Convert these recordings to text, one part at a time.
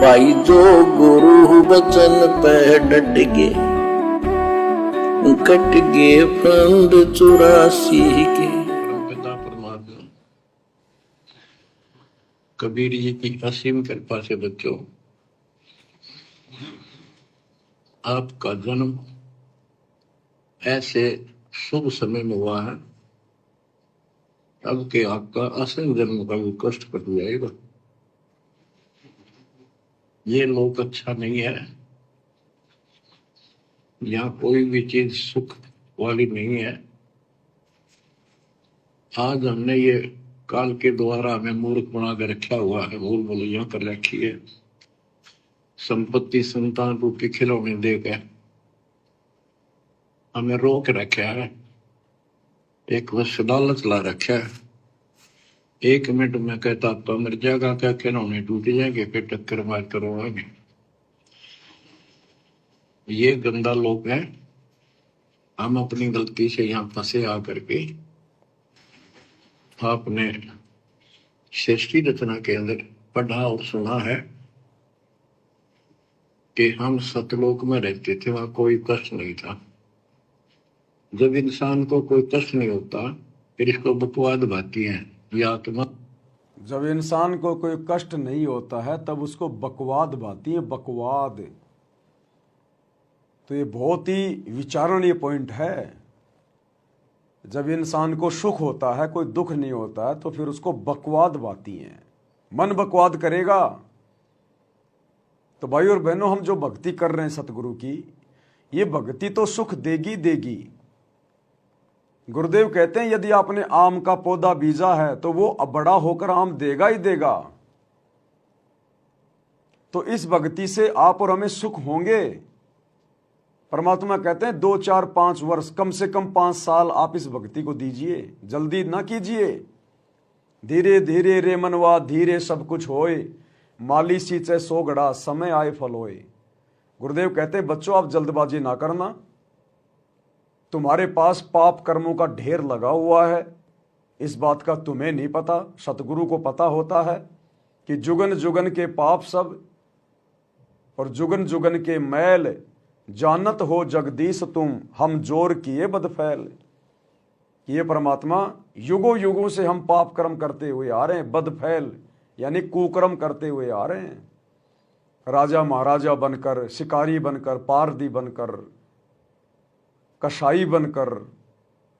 भाई जो गुरु बचन पे डट गे, कट गे फंद 84 के। पिता परमात्मा कबीर जी की असीम कृपा से बच्चों, आपका जन्म ऐसे शुभ समय में हुआ है अब के आपका असल जन्म का भी कष्ट कट जाएगा। ये लोक अच्छा नहीं है, यहाँ कोई भी चीज सुख वाली नहीं है। आज हमने ये काल के द्वारा हमें मूर्ख बना कर रखा हुआ है, भूल भुलैया कर रखी है, संपत्ति संतान रूपी खिलौने देकर हमें रोक रखा है, एक वश लालच ला रखा है। 1 मिनट में कहता तो मर जाएगा, क्या खिलौने टूट जाएंगे, फिर टक्कर मार करवाएंगे। ये गंदा लोग है। हम अपनी गलती से यहाँ फंसे आकर के आपने सृष्टि रचना के अंदर पढ़ा और सुना है कि हम सतलोक में रहते थे, वहां कोई कष्ट नहीं था। जब इंसान को कोई कष्ट नहीं होता फिर इसको बकवाद भाती है ये आत्मा। जब इंसान को कोई कष्ट नहीं होता है तब उसको बकवाद भाती है, बकवाद। तो ये बहुत ही विचारणीय पॉइंट है। जब इंसान को सुख होता है, कोई दुख नहीं होता है, तो फिर उसको बकवाद भाती है, मन बकवाद करेगा। तो भाई और बहनों, हम जो भक्ति कर रहे हैं सतगुरु की, ये भक्ति तो सुख देगी देगी। गुरुदेव कहते हैं यदि आपने आम का पौधा बीजा है तो वो बड़ा होकर आम देगा ही देगा। तो इस भक्ति से आप और हमें सुख होंगे। परमात्मा कहते हैं 2 4 5 वर्ष, कम से कम 5 साल आप इस भक्ति को दीजिए, जल्दी ना कीजिए। धीरे धीरे रे मनवा धीरे सब कुछ होए, माली सींचे 100 घड़ा समय आए फल होए। गुरुदेव कहते हैं बच्चों आप जल्दबाजी ना करना, तुम्हारे पास पाप कर्मों का ढेर लगा हुआ है। इस बात का तुम्हें नहीं पता, सतगुरु को पता होता है कि जुगन जुगन के पाप सब और जुगन जुगन के मैल, जानत हो जगदीश तुम हम जोर किए बदफैल। ये परमात्मा युगों युगों से हम पाप कर्म करते हुए आ रहे हैं, बदफैल यानी कुकर्म करते हुए आ रहे हैं। राजा महाराजा बनकर, शिकारी बनकर, पारदी बनकर, कसाई बनकर,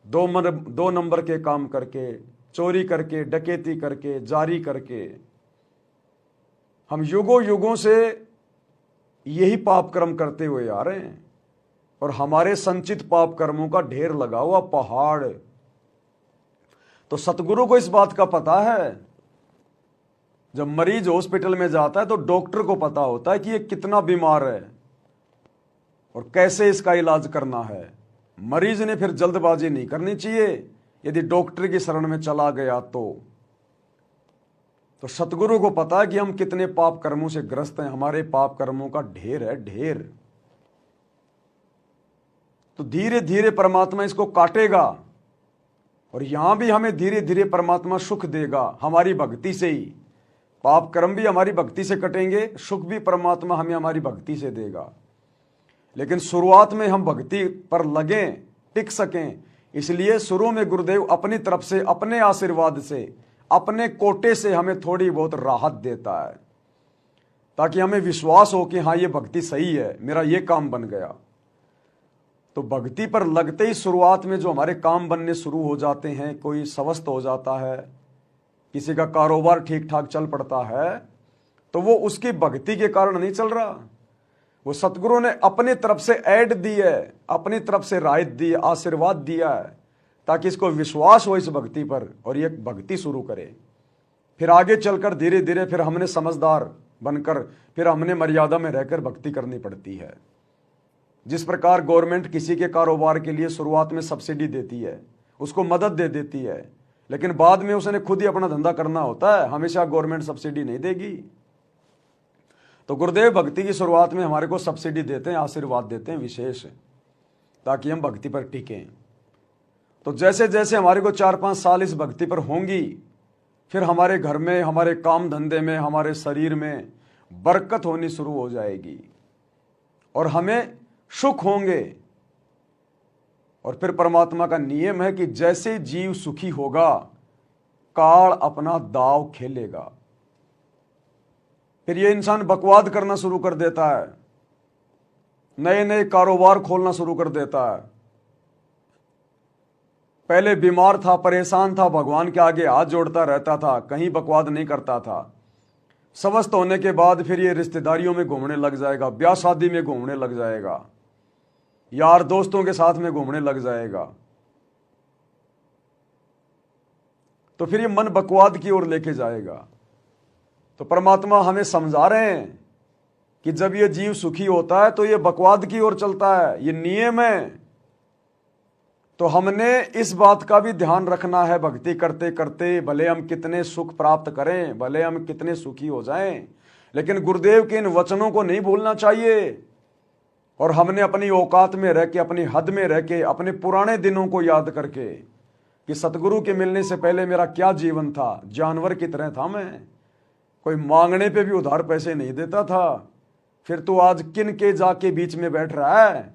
2 नंबर के काम करके, चोरी करके, डकैती करके, जारी करके, हम युगों युगों से यही पाप कर्म करते हुए आ रहे हैं। और हमारे संचित पाप कर्मों का ढेर लगा हुआ पहाड़। तो सतगुरु को इस बात का पता है। जब मरीज हॉस्पिटल में जाता है तो डॉक्टर को पता होता है कि ये कितना बीमार है और कैसे इसका इलाज करना है। मरीज ने फिर जल्दबाजी नहीं करनी चाहिए यदि डॉक्टर की शरण में चला गया तो सतगुरु को पता है कि हम कितने पाप कर्मों से ग्रस्त हैं, हमारे पाप कर्मों का ढेर है, ढेर। तो धीरे धीरे परमात्मा इसको काटेगा और यहां भी हमें धीरे धीरे परमात्मा सुख देगा हमारी भक्ति से ही। पाप कर्म भी हमारी भक्ति से कटेंगे, सुख भी परमात्मा हमें हमारी भक्ति से देगा। लेकिन शुरुआत में हम भक्ति पर लगें, टिक सकें, इसलिए शुरू में गुरुदेव अपनी तरफ से, अपने आशीर्वाद से, अपने कोटे से हमें थोड़ी बहुत राहत देता है, ताकि हमें विश्वास हो कि हाँ ये भक्ति सही है, मेरा ये काम बन गया। तो भक्ति पर लगते ही शुरुआत में जो हमारे काम बनने शुरू हो जाते हैं, कोई स्वस्थ हो जाता है, किसी का कारोबार ठीक ठाक चल पड़ता है, तो वो उसकी भक्ति के कारण नहीं चल रहा, वो सतगुरु ने अपनी तरफ से ऐड दी है, अपनी तरफ से राहत दी, आशीर्वाद दिया है, ताकि इसको विश्वास हो इस भक्ति पर और ये भक्ति शुरू करे। फिर आगे चलकर धीरे धीरे फिर हमने समझदार बनकर, फिर हमने मर्यादा में रहकर भक्ति करनी पड़ती है। जिस प्रकार गवर्नमेंट किसी के कारोबार के लिए शुरुआत में सब्सिडी देती है, उसको मदद दे देती है, लेकिन बाद में उसने खुद ही अपना धंधा करना होता है, हमेशा गवर्नमेंट सब्सिडी नहीं देगी। तो गुरुदेव भक्ति की शुरुआत में हमारे को सब्सिडी देते हैं, आशीर्वाद देते हैं विशेष, ताकि हम भक्ति पर टिकें। तो जैसे जैसे हमारे को 4-5 साल इस भक्ति पर होंगी, फिर हमारे घर में, हमारे काम धंधे में, हमारे शरीर में बरकत होनी शुरू हो जाएगी और हमें सुख होंगे। और फिर परमात्मा का नियम है कि जैसे जीव सुखी होगा, काल अपना दाव खेलेगा। फिर ये इंसान बकवाद करना शुरू कर देता है, नए नए कारोबार खोलना शुरू कर देता है। पहले बीमार था, परेशान था, भगवान के आगे हाथ जोड़ता रहता था, कहीं बकवाद नहीं करता था। स्वस्थ होने के बाद फिर ये रिश्तेदारियों में घूमने लग जाएगा, ब्याह शादी में घूमने लग जाएगा, यार दोस्तों के साथ में घूमने लग जाएगा। तो फिर ये मन बकवाद की ओर लेके जाएगा। तो परमात्मा हमें समझा रहे हैं कि जब ये जीव सुखी होता है तो ये बकवाद की ओर चलता है, ये नियम है। तो हमने इस बात का भी ध्यान रखना है भक्ति करते करते, भले हम कितने सुख प्राप्त करें, भले हम कितने सुखी हो जाएं, लेकिन गुरुदेव के इन वचनों को नहीं भूलना चाहिए। और हमने अपनी औकात में रह के, अपनी हद में रह के, अपने पुराने दिनों को याद करके कि सतगुरु के मिलने से पहले मेरा क्या जीवन था, जानवर की तरह था मैं, कोई मांगने पे भी उधार पैसे नहीं देता था। फिर तू आज किन के जाके बीच में बैठ रहा है?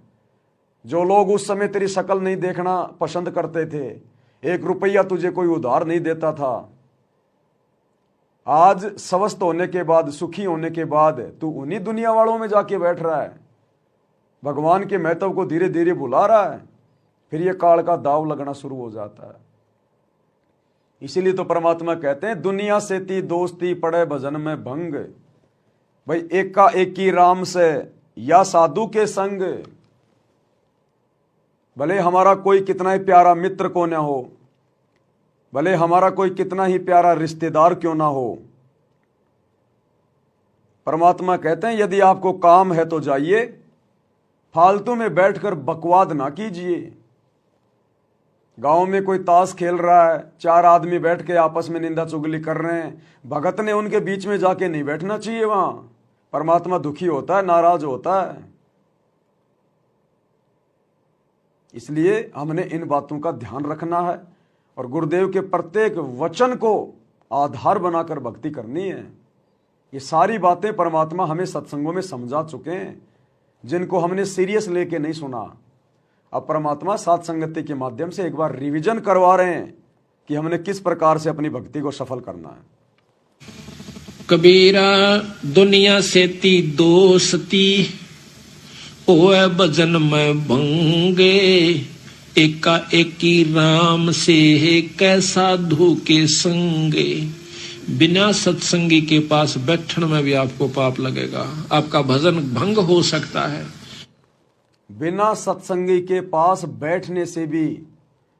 जो लोग उस समय तेरी शक्ल नहीं देखना पसंद करते थे, 1 रुपया तुझे कोई उधार नहीं देता था, आज स्वस्थ होने के बाद, सुखी होने के बाद तू उन्हीं दुनिया वालों में जाके बैठ रहा है, भगवान के महत्व को धीरे धीरे भुला रहा है। फिर ये काल का दाव लगना शुरू हो जाता है। इसीलिए तो परमात्मा कहते हैं दुनिया से ती दोस्ती पड़े भजन में भंग, भाई एका एकी राम से या साधु के संग। भले हमारा कोई कितना ही प्यारा मित्र को ना हो, भले हमारा कोई कितना ही प्यारा रिश्तेदार क्यों ना हो, परमात्मा कहते हैं यदि आपको काम है तो जाइए, फालतू में बैठकर बकवाद ना कीजिए। गांव में कोई ताश खेल रहा है, 4 आदमी बैठ के आपस में निंदा चुगली कर रहे हैं, भगत ने उनके बीच में जाके नहीं बैठना चाहिए। वहां परमात्मा दुखी होता है, नाराज होता है। इसलिए हमने इन बातों का ध्यान रखना है और गुरुदेव के प्रत्येक वचन को आधार बनाकर भक्ति करनी है। ये सारी बातें परमात्मा हमें सत्संगों में समझा चुके हैं, जिनको हमने सीरियस लेके नहीं सुना। अब परमात्मा साथ संगति के माध्यम से एक बार रिवीजन करवा रहे हैं कि हमने किस प्रकार से अपनी भक्ति को सफल करना है। कबीरा दुनिया से ती दोस्ती होए भजन में भंगे, एका एकी राम से कैसा साधु के संगे। बिना सत्संगी के पास बैठने में भी आपको पाप लगेगा, आपका भजन भंग हो सकता है। बिना सत्संगी के पास बैठने से भी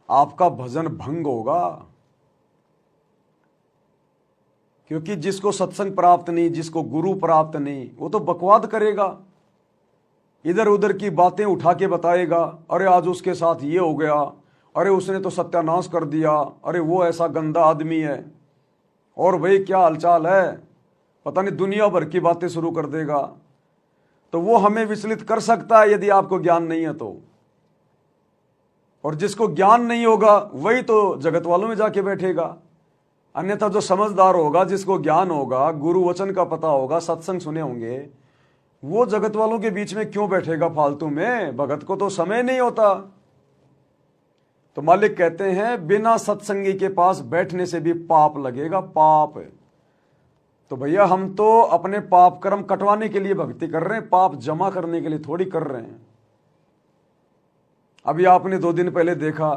आपका भजन भंग होगा, क्योंकि जिसको सत्संग प्राप्त नहीं, जिसको गुरु प्राप्त नहीं, वो तो बकवाद करेगा, इधर उधर की बातें उठा के बताएगा। अरे आज उसके साथ ये हो गया, अरे उसने तो सत्यानाश कर दिया, अरे वो ऐसा गंदा आदमी है, और भाई क्या हालचाल है, पता नहीं दुनिया भर की बातें शुरू कर देगा। तो वो हमें विचलित कर सकता है यदि आपको ज्ञान नहीं है तो। और जिसको ज्ञान नहीं होगा वही तो जगत वालों में जाके बैठेगा। अन्यथा जो समझदार होगा, जिसको ज्ञान होगा, गुरु वचन का पता होगा, सत्संग सुने होंगे, वो जगत वालों के बीच में क्यों बैठेगा फालतू में? भगत को तो समय नहीं होता। तो मालिक कहते हैं बिना सत्संगी के पास बैठने से भी पाप लगेगा, पाप। तो भैया हम तो अपने पाप कर्म कटवाने के लिए भक्ति कर रहे हैं, पाप जमा करने के लिए थोड़ी कर रहे हैं। अभी आपने 2 दिन पहले देखा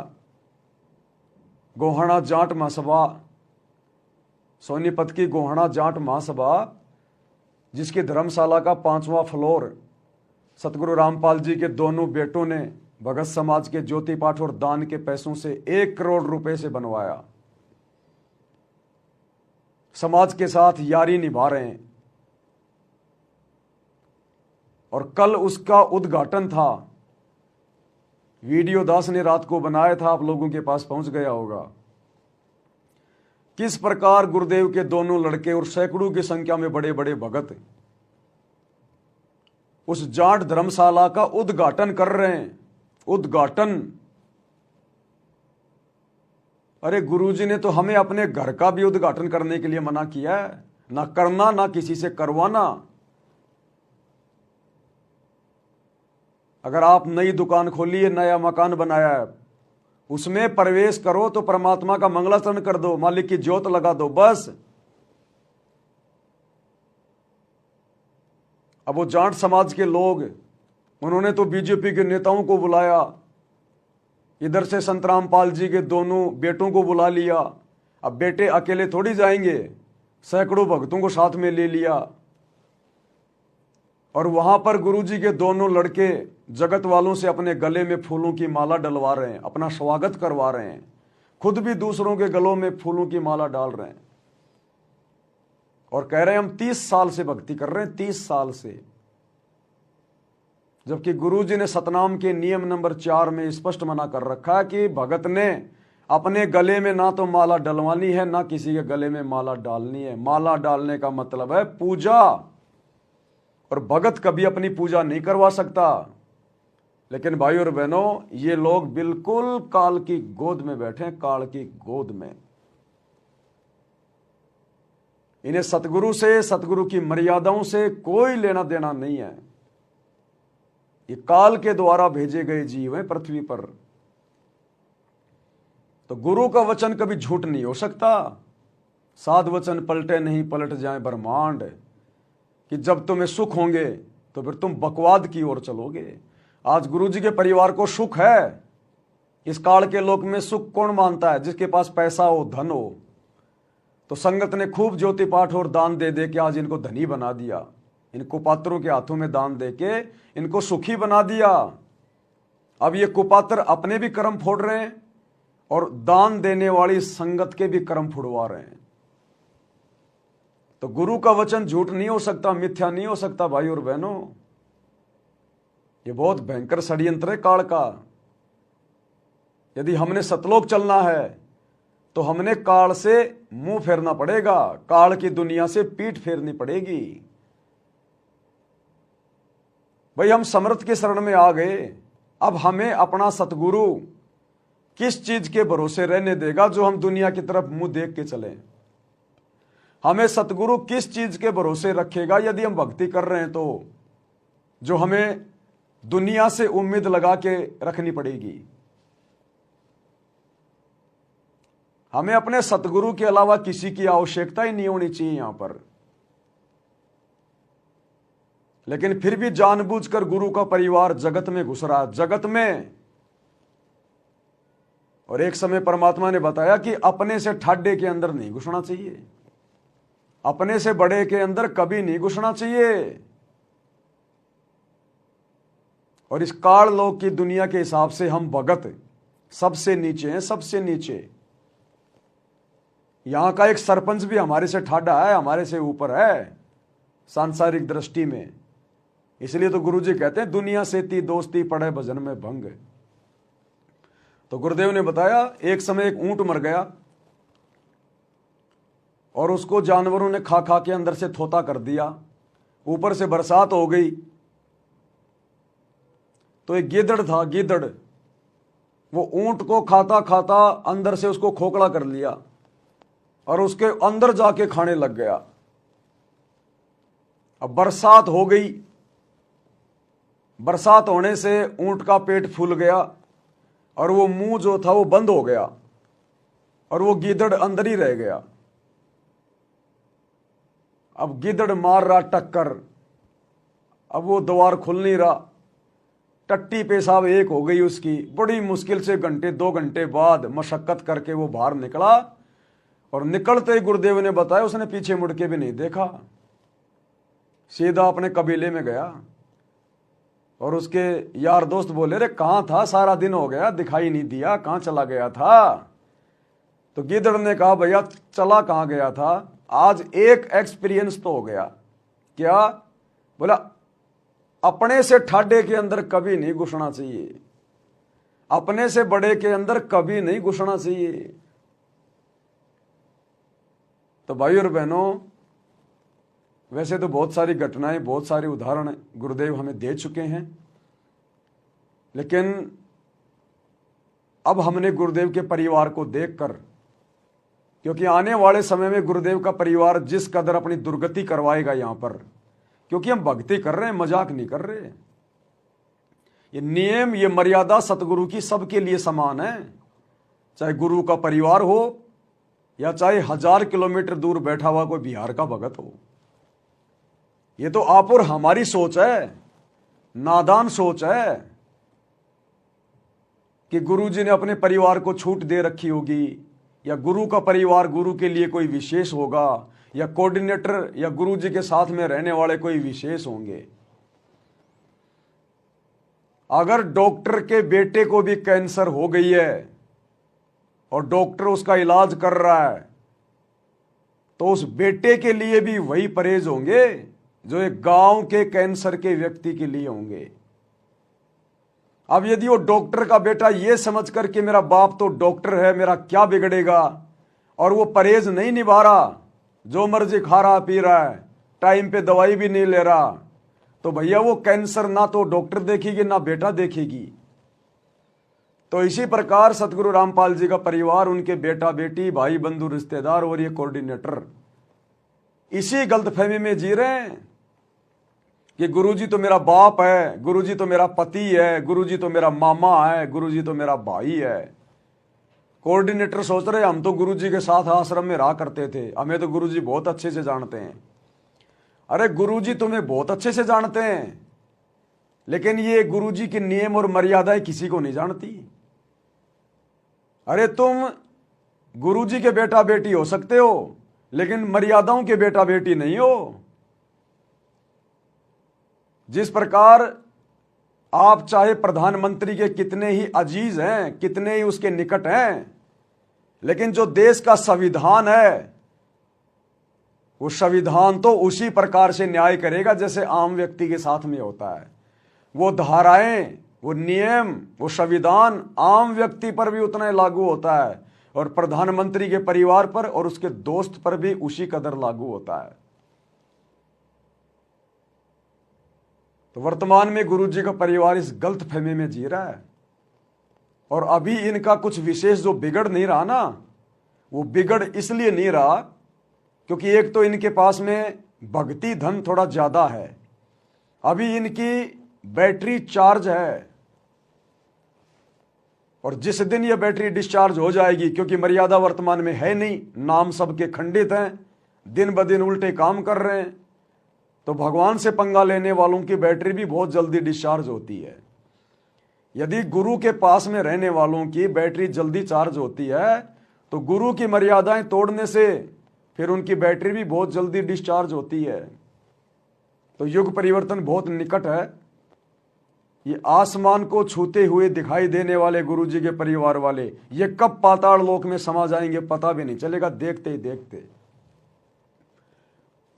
गोहाना जाट महासभा, सोनीपत की गोहाना जाट महासभा, जिसकी धर्मशाला का 5वां फ्लोर सतगुरु रामपाल जी के दोनों बेटों ने भगत समाज के ज्योति पाठ और दान के पैसों से 1 करोड़ रुपए से बनवाया। समाज के साथ यारी निभा रहे हैं। और कल उसका उद्घाटन था, वीडियो दास ने रात को बनाया था, आप लोगों के पास पहुंच गया होगा। किस प्रकार गुरुदेव के दोनों लड़के और सैकड़ों की संख्या में बड़े बड़े भगत उस जाट धर्मशाला का उद्घाटन कर रहे हैं। उद्घाटन, अरे गुरुजी ने तो हमें अपने घर का भी उद्घाटन करने के लिए मना किया है, ना करना, ना किसी से करवाना। अगर आप नई दुकान खोली है, नया मकान बनाया है, उसमें प्रवेश करो तो परमात्मा का मंगलाचरण कर दो, मालिक की ज्योत लगा दो, बस। अब वो जाट समाज के लोग, उन्होंने तो बीजेपी के नेताओं को बुलाया, इधर से संतराम पाल जी के दोनों बेटों को बुला लिया। अब बेटे अकेले थोड़ी जाएंगे, सैकड़ों भक्तों को साथ में ले लिया। और वहां पर गुरुजी के दोनों लड़के जगत वालों से अपने गले में फूलों की माला डलवा रहे हैं, अपना स्वागत करवा रहे हैं, खुद भी दूसरों के गलों में फूलों की माला डाल रहे हैं और कह रहे हैं हम 30 साल से भक्ति कर रहे हैं, 30 साल से। जबकि गुरुजी ने सतनाम के नियम नंबर 4 में स्पष्ट मना कर रखा है कि भगत ने अपने गले में ना तो माला डलवानी है, ना किसी के गले में माला डालनी है। माला डालने का मतलब है पूजा, और भगत कभी अपनी पूजा नहीं करवा सकता। लेकिन भाई और बहनों, ये लोग बिल्कुल काल की गोद में बैठे हैं, काल की गोद में। इन्हें सतगुरु से, सतगुरु की मर्यादाओं से कोई लेना देना नहीं है। ये काल के द्वारा भेजे गए जीव हैं पृथ्वी पर। तो गुरु का वचन कभी झूठ नहीं हो सकता। साध वचन पलटे नहीं, पलट जाए ब्रह्मांड। कि जब तुम्हें सुख होंगे तो फिर तुम बकवाद की ओर चलोगे। आज गुरुजी के परिवार को सुख है। इस काल के लोक में सुख कौन मानता है? जिसके पास पैसा हो, धन हो। तो संगत ने खूब ज्योति पाठ और दान दे दे के आज इनको धनी बना दिया। इन कुपात्रों के हाथों में दान दे के इनको सुखी बना दिया। अब ये कुपात्र अपने भी कर्म फोड़ रहे हैं और दान देने वाली संगत के भी कर्म फुड़वा रहे हैं। तो गुरु का वचन झूठ नहीं हो सकता, मिथ्या नहीं हो सकता भाई और बहनों। ये बहुत भयंकर षड्यंत्र है काल का। यदि हमने सतलोक चलना है तो हमने काल से मुंह फेरना पड़ेगा, काल की दुनिया से पीठ फेरनी पड़ेगी। भाई हम समर्थ के शरण में आ गए, अब हमें अपना सतगुरु किस चीज के भरोसे रहने देगा जो हम दुनिया की तरफ मुंह देख के चलें? हमें सतगुरु किस चीज के भरोसे रखेगा यदि हम भक्ति कर रहे हैं तो, जो हमें दुनिया से उम्मीद लगा के रखनी पड़ेगी? हमें अपने सतगुरु के अलावा किसी की आवश्यकता ही नहीं होनी चाहिए यहां पर। लेकिन फिर भी जानबूझकर गुरु का परिवार जगत में घुस रहा, जगत में। और एक समय परमात्मा ने बताया कि अपने से ठाड्डे के अंदर नहीं घुसना चाहिए, अपने से बड़े के अंदर कभी नहीं घुसना चाहिए। और इस काल लोक की दुनिया के हिसाब से हम भगत सबसे नीचे हैं, सबसे नीचे। यहां का एक सरपंच भी हमारे से ठाड्डा है, हमारे से ऊपर है सांसारिक दृष्टि में। इसलिए तो गुरुजी कहते हैं दुनिया से ती दोस्ती पड़े भजन में भंग। तो गुरुदेव ने बताया एक समय एक ऊंट मर गया और उसको जानवरों ने खा खा के अंदर से थोता कर दिया। ऊपर से बरसात हो गई तो एक गीदड़ था, गीदड़, वो ऊंट को खाता खाता अंदर से उसको खोखला कर लिया और उसके अंदर जाके खाने लग गया। अब बरसात हो गई, बरसात होने से ऊंट का पेट फूल गया और वो मुंह जो था वो बंद हो गया और वो गीदड़ अंदर ही रह गया। अब गीदड़ मार रहा टक्कर, अब वो द्वार खुल नहीं रहा। टट्टी पेशाब एक हो गई उसकी। बड़ी मुश्किल से घंटे 2 घंटे बाद मशक्कत करके वो बाहर निकला और निकलते ही गुरुदेव ने बताया उसने पीछे मुड़ के भी नहीं देखा, सीधा अपने कबीले में गया। और उसके यार दोस्त बोले रे कहां था, सारा दिन हो गया दिखाई नहीं दिया, कहां चला गया था? तो गिदड़ ने कहा भैया चला कहां गया था, आज एक एक्सपीरियंस तो हो गया। क्या? बोला अपने से ठाडे के अंदर कभी नहीं घुसना चाहिए, अपने से बड़े के अंदर कभी नहीं घुसना चाहिए। तो भाई और बहनों, वैसे तो बहुत सारी घटनाएं, बहुत सारे उदाहरण गुरुदेव हमें दे चुके हैं, लेकिन अब हमने गुरुदेव के परिवार को देखकर क्योंकि आने वाले समय में गुरुदेव का परिवार जिस कदर अपनी दुर्गति करवाएगा यहां पर, क्योंकि हम भक्ति कर रहे हैं, मजाक नहीं कर रहे। ये नियम, ये मर्यादा सतगुरु की सबके लिए समान है, चाहे गुरु का परिवार हो या चाहे 1000 किलोमीटर दूर बैठा हुआ कोई बिहार का भगत हो। ये तो आप और हमारी सोच है, नादान सोच है कि गुरु जी ने अपने परिवार को छूट दे रखी होगी, या गुरु का परिवार गुरु के लिए कोई विशेष होगा, या कोऑर्डिनेटर या गुरु जी के साथ में रहने वाले कोई विशेष होंगे। अगर डॉक्टर के बेटे को भी कैंसर हो गई है और डॉक्टर उसका इलाज कर रहा है, तो उस बेटे के लिए भी वही परहेज होंगे जो एक गांव के कैंसर के व्यक्ति के लिए होंगे। अब यदि वो डॉक्टर का बेटा ये समझ कर कि मेरा बाप तो डॉक्टर है, मेरा क्या बिगड़ेगा, और वो परहेज नहीं निभा रहा, जो मर्जी खा रहा पी रहा है, टाइम पे दवाई भी नहीं ले रहा, तो भैया वो कैंसर ना तो डॉक्टर देखेगी ना बेटा देखेगी। तो इसी प्रकार सतगुरु रामपाल जी का परिवार, उनके बेटा बेटी, भाई बंधु रिश्तेदार और ये कोऑर्डिनेटर इसी गलतफहमी में जी रहे हैं कि गुरुजी तो मेरा बाप है, गुरुजी तो मेरा पति है, गुरुजी तो मेरा मामा है, गुरुजी तो मेरा भाई है। कोऑर्डिनेटर सोच रहे हम तो गुरुजी के साथ आश्रम में रहा करते थे, हमें तो गुरुजी बहुत अच्छे से जानते हैं। अरे गुरुजी तुम्हें बहुत अच्छे से जानते हैं, लेकिन ये गुरुजी के नियम और मर्यादाएं किसी को नहीं जानती। अरे तुम गुरुजी के बेटा बेटी हो सकते हो, लेकिन मर्यादाओं के बेटा बेटी नहीं हो। जिस प्रकार आप चाहे प्रधानमंत्री के कितने ही अजीज हैं, कितने ही उसके निकट हैं, लेकिन जो देश का संविधान है वो संविधान तो उसी प्रकार से न्याय करेगा जैसे आम व्यक्ति के साथ में होता है। वो धाराएं, वो नियम, वो संविधान आम व्यक्ति पर भी उतना ही लागू होता है, और प्रधानमंत्री के परिवार पर और उसके दोस्त पर भी उसी कदर लागू होता है। तो वर्तमान में गुरुजी का परिवार इस गलत फहमी में जी रहा है, और अभी इनका कुछ विशेष जो बिगड़ नहीं रहा ना, वो बिगड़ इसलिए नहीं रहा क्योंकि एक तो इनके पास में भक्ति धन थोड़ा ज्यादा है, अभी इनकी बैटरी चार्ज है, और जिस दिन ये बैटरी डिस्चार्ज हो जाएगी, क्योंकि मर्यादा वर्तमान में है नहीं, नाम सबके खंडित हैं, दिन ब दिन उल्टे काम कर रहे हैं, तो भगवान से पंगा लेने वालों की बैटरी भी बहुत जल्दी डिस्चार्ज होती है। यदि गुरु के पास में रहने वालों की बैटरी जल्दी चार्ज होती है, तो गुरु की मर्यादाएं तोड़ने से फिर उनकी बैटरी भी बहुत जल्दी डिस्चार्ज होती है। तो युग परिवर्तन बहुत निकट है। ये आसमान को छूते हुए दिखाई देने वाले गुरुजी के परिवार वाले ये कब पाताल लोक में समा जाएंगे पता भी नहीं चलेगा, देखते ही देखते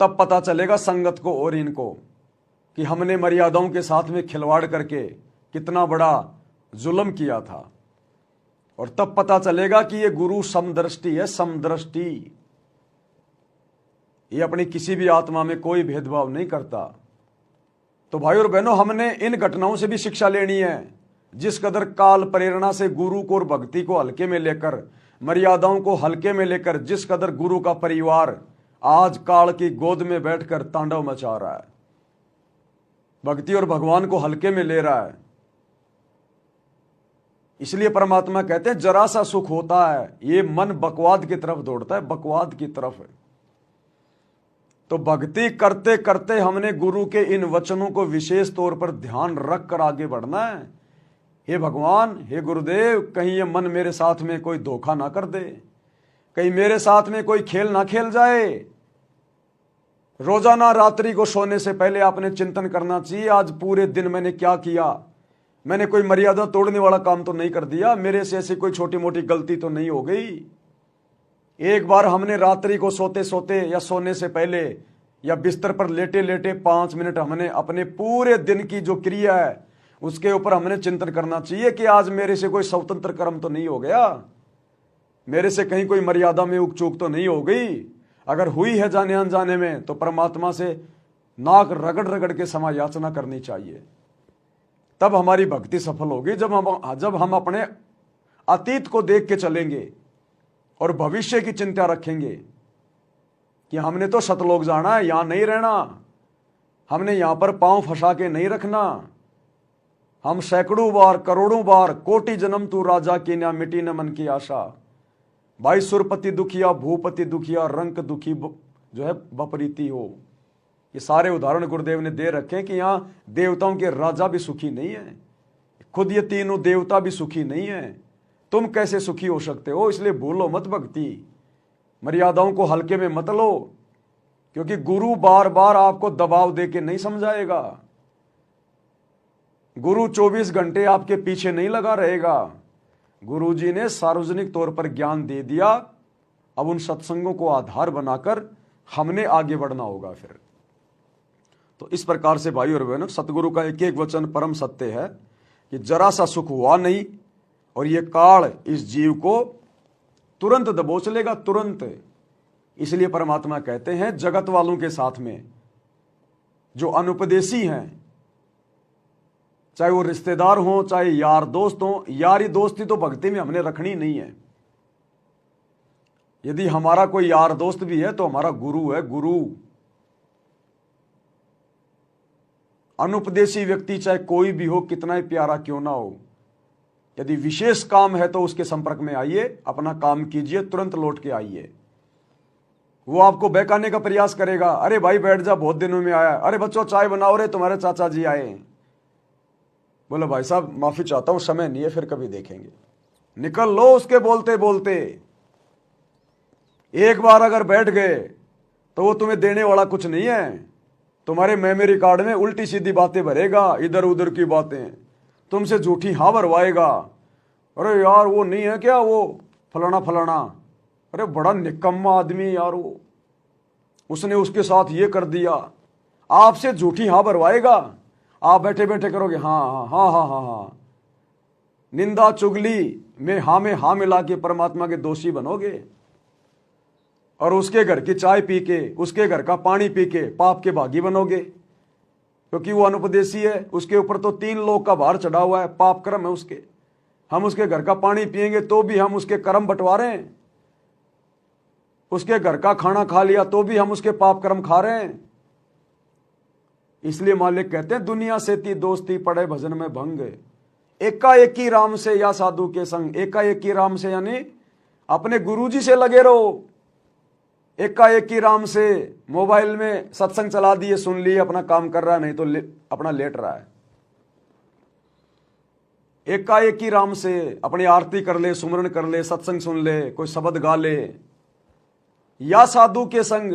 तब पता चलेगा संगत को और इनको कि हमने मर्यादाओं के साथ में खिलवाड़ करके कितना बड़ा जुल्म किया था। और तब पता चलेगा कि ये गुरु समदृष्टि है, समदृष्टि। ये अपनी किसी भी आत्मा में कोई भेदभाव नहीं करता। तो भाई और बहनों, हमने इन घटनाओं से भी शिक्षा लेनी है। जिस कदर काल प्रेरणा से गुरु को और भक्ति को हल्के में लेकर, मर्यादाओं को हल्के में लेकर, जिस कदर गुरु का परिवार आज काल की गोद में बैठकर तांडव मचा रहा है, भक्ति और भगवान को हल्के में ले रहा है। इसलिए परमात्मा कहते हैं जरा सा सुख होता है ये मन बकवाद की तरफ दौड़ता है, बकवाद की तरफ। तो भक्ति करते करते हमने गुरु के इन वचनों को विशेष तौर पर ध्यान रख कर आगे बढ़ना है। हे भगवान, हे गुरुदेव, कहीं ये मन मेरे साथ में कोई धोखा ना कर दे, कहीं मेरे साथ में कोई खेल ना खेल जाए। रोजाना रात्रि को सोने से पहले आपने चिंतन करना चाहिए, आज पूरे दिन मैंने क्या किया, मैंने कोई मर्यादा तोड़ने वाला काम तो नहीं कर दिया, मेरे से ऐसी कोई छोटी मोटी गलती तो नहीं हो गई। एक बार हमने रात्रि को सोते सोते या सोने से पहले या बिस्तर पर लेटे लेटे 5 मिनट हमने अपने पूरे दिन की जो क्रिया है उसके ऊपर हमने चिंतन करना चाहिए कि आज मेरे से कोई स्वतंत्र कर्म तो नहीं हो गया, मेरे से कहीं कोई मर्यादा में उक चूक तो नहीं हो गई। अगर हुई है जाने अनजाने में तो परमात्मा से नाक रगड़ रगड़ के क्षमा याचना करनी चाहिए, तब हमारी भक्ति सफल होगी। जब हम अपने अतीत को देख के चलेंगे और भविष्य की चिंता रखेंगे कि हमने तो सतलोक जाना है, यहां नहीं रहना, हमने यहां पर पांव फंसा के नहीं रखना, हम सैकड़ों बार करोड़ों बार कोटि जन्म तू राजा की ना मिटी न मन की आशा। भाई सुरपति दुखिया भूपति दुखिया रंक दुखी जो है बपरीती हो। ये सारे उदाहरण गुरुदेव ने दे रखे कि यहां देवताओं के राजा भी सुखी नहीं है, खुद ये तीनों देवता भी सुखी नहीं है, तुम कैसे सुखी हो सकते हो। इसलिए भूलो मत भक्ति, मर्यादाओं को हल्के में मत लो, क्योंकि गुरु बार बार आपको दबाव दे के नहीं समझाएगा। गुरु 24 घंटे आपके पीछे नहीं लगा रहेगा। गुरुजी ने सार्वजनिक तौर पर ज्ञान दे दिया, अब उन सत्संगों को आधार बनाकर हमने आगे बढ़ना होगा। फिर तो इस प्रकार से भाई और बहनों, सतगुरु का एक एक वचन परम सत्य है कि जरा सा सुख हुआ नहीं और ये काल इस जीव को तुरंत दबोच लेगा, तुरंत। इसलिए परमात्मा कहते हैं जगत वालों के साथ में जो अनुपदेशी हैं, चाहे वो रिश्तेदार हों चाहे यार दोस्त हों, यारी दोस्ती तो भक्ति में हमने रखनी नहीं है। यदि हमारा कोई यार दोस्त भी है तो हमारा गुरु है, गुरु। अनुपदेशी व्यक्ति चाहे कोई भी हो, कितना ही प्यारा क्यों ना हो, यदि विशेष काम है तो उसके संपर्क में आइए, अपना काम कीजिए, तुरंत लौट के आइए। वो आपको बहकाने का प्रयास करेगा, अरे भाई बैठ जा, बहुत दिनों में आया, अरे बच्चों चाय बनाओ रे, तुम्हारे चाचा जी आए। बोलो भाई साहब माफी चाहता हूं, समय नहीं है, फिर कभी देखेंगे। निकल लो उसके बोलते बोलते। एक बार अगर बैठ गए तो वो तुम्हें देने वाला कुछ नहीं है। तुम्हारे मेमोरी कार्ड में उल्टी सीधी बातें भरेगा, इधर उधर की बातें, तुमसे झूठी हाँ भरवाएगा। अरे यार वो नहीं है क्या वो फलाना फलाना, अरे बड़ा निकम्मा आदमी यार वो, उसने उसके साथ ये कर दिया। आपसे झूठी हाँ भरवाएगा, आप बैठे बैठे करोगे हाँ हाँ हाँ हाँ हाँ हाँ। निंदा चुगली में हाँ मिला के परमात्मा के दोषी बनोगे, और उसके घर की चाय पी के, उसके घर का पानी पी के पाप के भागी बनोगे, क्योंकि वो अनुपदेशी है। उसके ऊपर तो 3 लोक का भार चढ़ा हुआ है, पाप कर्म है उसके। हम उसके घर का पानी पिएंगे तो भी हम उसके कर्म बंटवारे हैं, उसके घर का खाना खा लिया तो भी हम उसके पाप कर्म खा रहे हैं। इसलिए मालिक कहते हैं दुनिया से ती दोस्ती पड़े भजन में भंग, एकाएकी राम से या साधु के संग। एकाएकी राम से यानी अपने गुरुजी से लगे रहो। एकाएकी राम से मोबाइल में सत्संग चला दिए, सुन लिए, अपना काम कर रहा है, नहीं तो अपना लेट रहा है। एकाएकी राम से अपनी आरती कर ले, सुमरन कर ले, सत्संग सुन ले, कोई शब्द गा ले, या साधु के संग,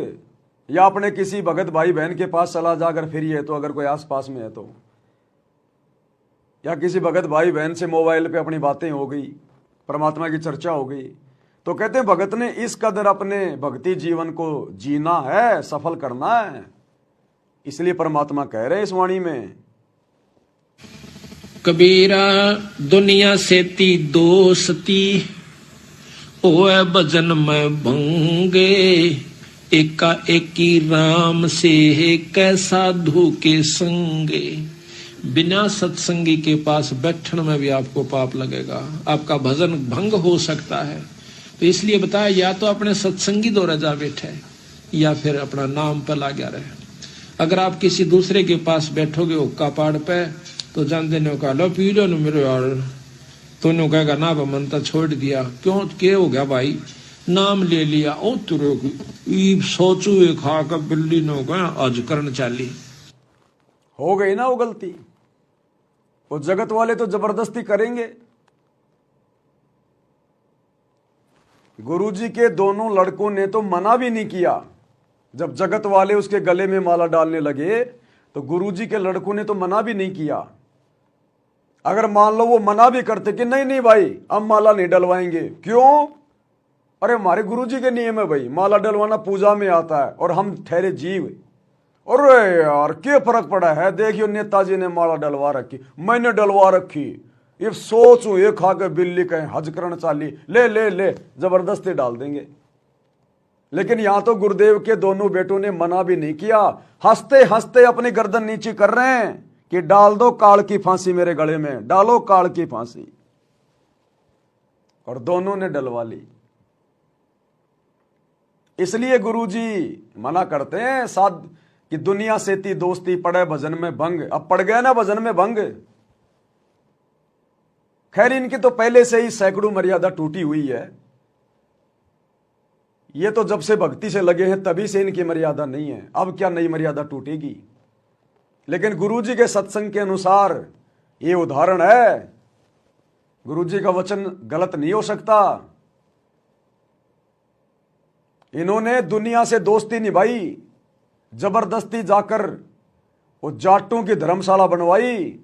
या अपने किसी भगत भाई बहन के पास चला जा अगर फ्री है तो, अगर कोई आस पास में है तो, या किसी भगत भाई बहन से मोबाइल पे अपनी बातें हो गई, परमात्मा की चर्चा हो गई। तो कहते हैं भगत ने इस कदर अपने भक्ति जीवन को जीना है, सफल करना है। इसलिए परमात्मा कह रहे हैं इस वाणी में, कबीरा दुनिया से ती दोस्ती ओए भजन में भंगे, एका एकी राम से कै साधु के संगे। बिना सत्संगी के पास बैठने में भी आपको पाप लगेगा, आपका भजन भंग हो सकता है। तो इसलिए बताया, या तो अपने सत्संगी दौरा जा बैठे या फिर अपना नाम पर ला गया रहे। अगर आप किसी दूसरे के पास बैठोगे हुक्का पाड़ पे, तो जान देने का लो पी लो मेरे यार, तो कहेगा ना मन तो छोड़ दिया। क्यों क्या हो गया भाई, नाम ले लिया, ओ तुरे सोचू खा कर बिल्ली नो गया आज करण चाली। हो गई ना वो गलती। वो जगत वाले तो जबरदस्ती करेंगे। गुरुजी के दोनों लड़कों ने तो मना भी नहीं किया। जब जगत वाले उसके गले में माला डालने लगे तो गुरुजी के लड़कों ने तो मना भी नहीं किया। अगर मान लो वो मना भी करते कि नहीं नहीं भाई अब माला नहीं डलवाएंगे, क्यों? अरे हमारे गुरुजी के नियम है भाई, माला डलवाना पूजा में आता है और हम ठहरे जीव। अरे यार क्या फर्क पड़ा है, देखियो नेताजी ने माला डलवा रखी, मैंने डलवा रखी, ये सोचो ये खा के बिल्ली कहें हज करण चाली, ले ले ले जबरदस्ती डाल देंगे। लेकिन यहां तो गुरुदेव के दोनों बेटों ने मना भी नहीं किया, हंसते हंसते अपनी गर्दन नीचे कर रहे हैं कि डाल दो काल की फांसी मेरे गले में, डालो काल की फांसी। और दोनों ने डलवा ली। इसलिए गुरुजी मना करते हैं साध कि दुनिया से ती दोस्ती पड़े भजन में भंग। अब पड़ गया ना भजन में भंग। खैर इनकी तो पहले से ही सैकड़ों मर्यादा टूटी हुई है। ये तो जब से भक्ति से लगे हैं तभी से इनकी मर्यादा नहीं है। अब क्या नई मर्यादा टूटेगी? लेकिन गुरुजी के सत्संग के अनुसार ये उदाहरण है। गुरुजी का वचन गलत नहीं हो सकता। इन्होंने दुनिया से दोस्ती निभाई, जबरदस्ती जाकर वो जाटों की धर्मशाला बनवाई,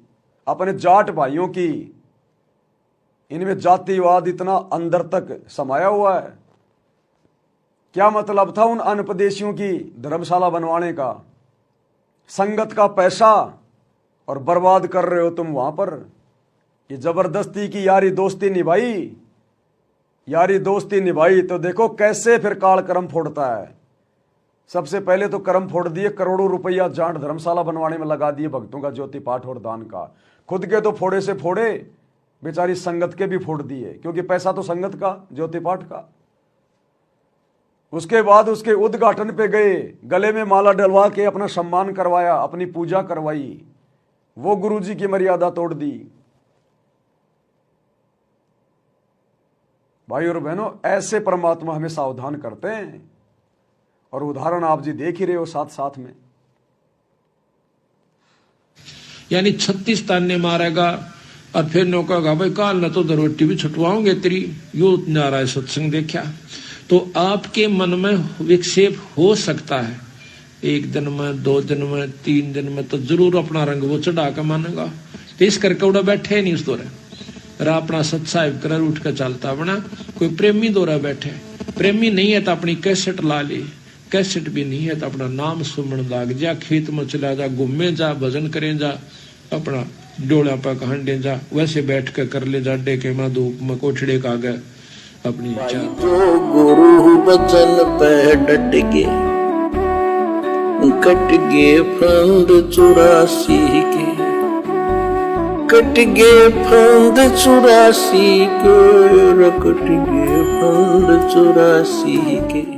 अपने जाट भाइयों की। इनमें जातिवाद इतना अंदर तक समाया हुआ है। क्या मतलब था उन अनपदेशियों की धर्मशाला बनवाने का? संगत का पैसा और बर्बाद कर रहे हो तुम वहां पर। ये जबरदस्ती की यारी दोस्ती निभाई। यारी दोस्ती निभाई तो देखो कैसे फिर काल कर्म फोड़ता है। सबसे पहले तो कर्म फोड़ दिए, करोड़ों रुपया जाट धर्मशाला बनवाने में लगा दिए भक्तों का ज्योति पाठ और दान का। खुद के तो फोड़े से फोड़े, बेचारी संगत के भी फोड़ दिए, क्योंकि पैसा तो संगत का, ज्योति पाठ का। उसके बाद उसके उद्घाटन पे गए, गले में माला डलवा के अपना सम्मान करवाया, अपनी पूजा करवाई। वो गुरुजी की मर्यादा तोड़ दी। भाई और बहनों, ऐसे परमात्मा हमें सावधान करते हैं और उदाहरण आप जी देख ही रहे हो साथ साथ में। यानी 36 ताने मारेगा और फिर नो कहेगा भाई काल न तो रोटी भी छुटवाओगे तेरी। यो नारायण सत्संग देखा तो आपके मन में विक्षेप हो सकता है। 1 दिन में, 2 दिन में, 3 दिन में तो जरूर अपना रंग वो चढ़ा के मानेगा। तो इस करके उड़ा बैठे नहीं उस दौरे अपना सत्साहिब कर उठ कर चलता बना। कोई प्रेमी दौरा बैठे, प्रेमी नहीं है तो अपनी कैसेट ला ले, कैसेट भी नहीं है तो अपना नाम सुमन लाग जा, खेत में चला जा, घूमे जा, भजन करे जा, अपना डोला पर हंडे जा, वैसे बैठ के कर ले जा, डेके में धूप में कोठड़े का गए अपनी इच्छा। जो गुरु बचन पे डट के कट गए फंद 84 के, कट गए फंद 84 के, कट गए फंद 84 के।